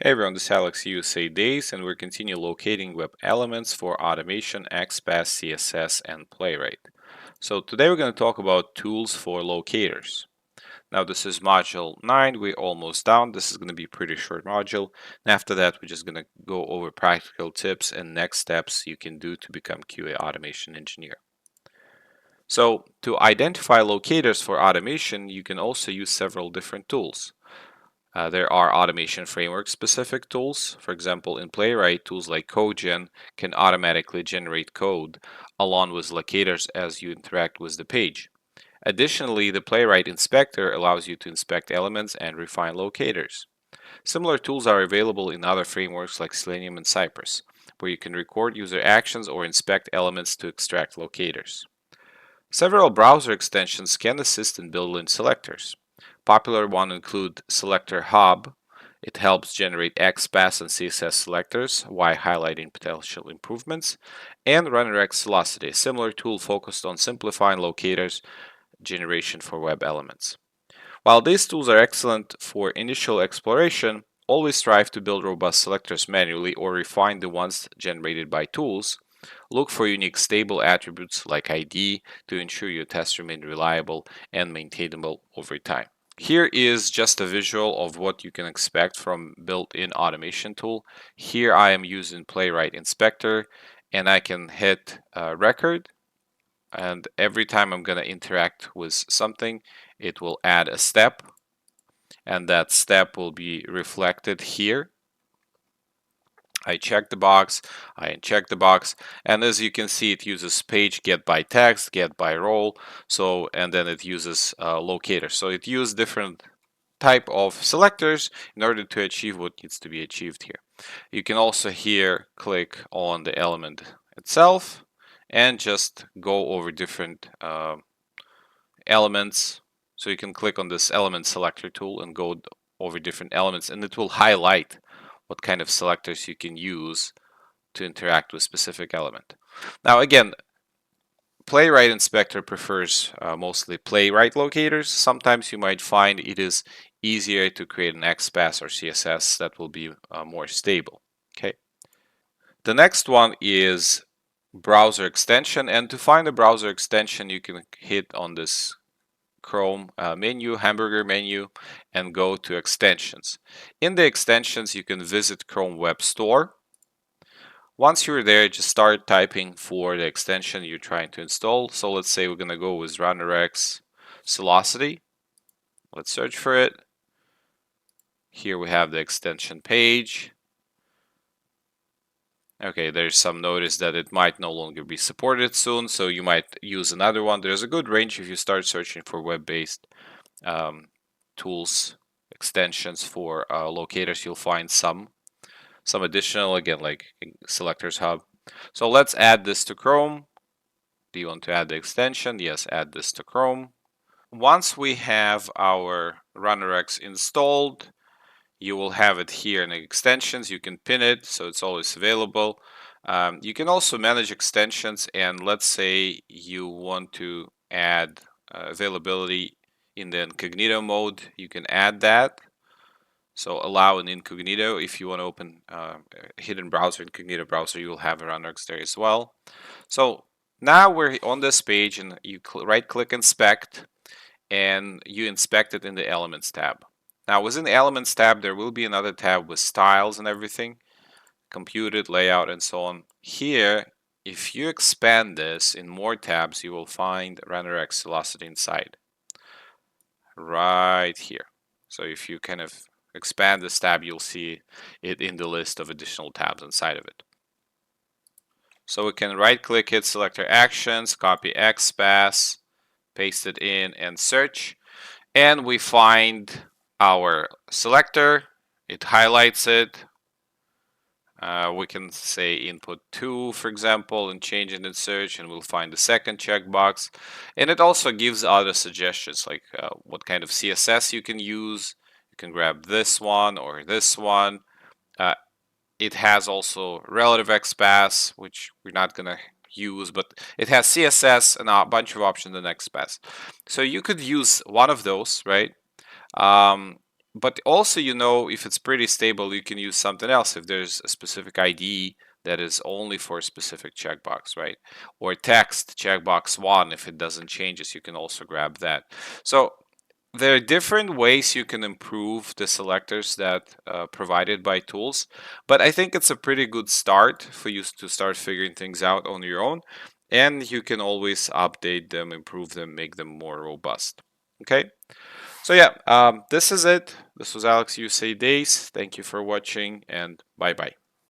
Hey everyone, this is Alex USA Days, and we're continue locating web elements for automation, XPath, CSS, and Playwright. So today we're going to talk about tools for locators. Now this is module 9, we're almost done. This is going to be a pretty short module. And after that, we're just going to go over practical tips and next steps you can do to become QA automation engineer. So to identify locators for automation, you can also use several different tools. There are automation framework specific tools. For example, in Playwright, tools like CodeGen can automatically generate code along with locators as you interact with the page. Additionally, the Playwright inspector allows you to inspect elements and refine locators. Similar tools are available in other frameworks like Selenium and Cypress, where you can record user actions or inspect elements to extract locators. Several browser extensions can assist in building selectors. Popular ones include Selector Hub. It helps generate XPath and CSS selectors while highlighting potential improvements, and RunnerX Velocity, a similar tool focused on simplifying locators generation for web elements. While these tools are excellent for initial exploration, always strive to build robust selectors manually or refine the ones generated by tools. Look for unique stable attributes like ID to ensure your tests remain reliable and maintainable over time. Here is just a visual of what you can expect from built-in automation tool. Here I am using Playwright Inspector, and I can hit record, and every time I'm going to interact with something, it will add a step, and that step will be reflected here. I check the box, I uncheck the box, and as you can see, it uses page get by text, get by role, and then it uses locator. So it uses different type of selectors in order to achieve what needs to be achieved here. You can also here click on the element itself and just go over different elements. So you can click on this element selector tool and go over different elements, and it will highlight what kind of selectors you can use to interact with specific element. Now again, Playwright Inspector prefers mostly Playwright locators. Sometimes you might find it is easier to create an XPath or CSS that will be more stable. Okay. The next one is browser extension, and to find a browser extension, you can hit on this Chrome menu, hamburger menu, and go to extensions. In the extensions, you can visit Chrome Web Store. Once you're there, just start typing for the extension you're trying to install. So let's say we're going to go with RunnerX Velocity. Let's search for it. Here we have the extension page. Okay, there's some notice that it might no longer be supported soon, so you might use another one. There's a good range if you start searching for web-based tools, extensions for locators. You'll find some additional, again, like Selectors Hub. So let's add this to Chrome. Do you want to add the extension? Yes, add this to Chrome. Once we have our RunnerX installed, you will have it here in the extensions. You can pin it so it's always available. You can also manage extensions, and let's say you want to add availability in the incognito mode. You can add that. So allow an incognito. If you want to open a hidden browser, incognito browser, you will have a RunnerX there as well. So now we're on this page, and you right click inspect, and you inspect it in the Elements tab. Now within the Elements tab, there will be another tab with styles and everything, computed, layout, and so on. Here, if you expand this in more tabs, you will find RunnerX Velocity inside, right here. So if you kind of expand this tab, you'll see it in the list of additional tabs inside of it. So we can right click it, selector actions, copy XPath, paste it in and search, and we find our selector. It highlights it. We can say input 2, for example, and change it in search, and we'll find the second checkbox. And it also gives other suggestions, like what kind of CSS you can use. You can grab this one or this one. It has also relative XPath, which we're not going to use, but it has CSS and a bunch of options in XPath. So you could use one of those, right? but also, if it's pretty stable, you can use something else. If there's a specific ID that is only for a specific checkbox, right? Or text checkbox one, if it doesn't changes, you can also grab that. So there are different ways you can improve the selectors that provided by tools, but I think it's a pretty good start for you to start figuring things out on your own, and you can always update them, improve them, make them more robust. Okay, so yeah, this is it. This was Alex USA Days. Thank you for watching, and bye bye.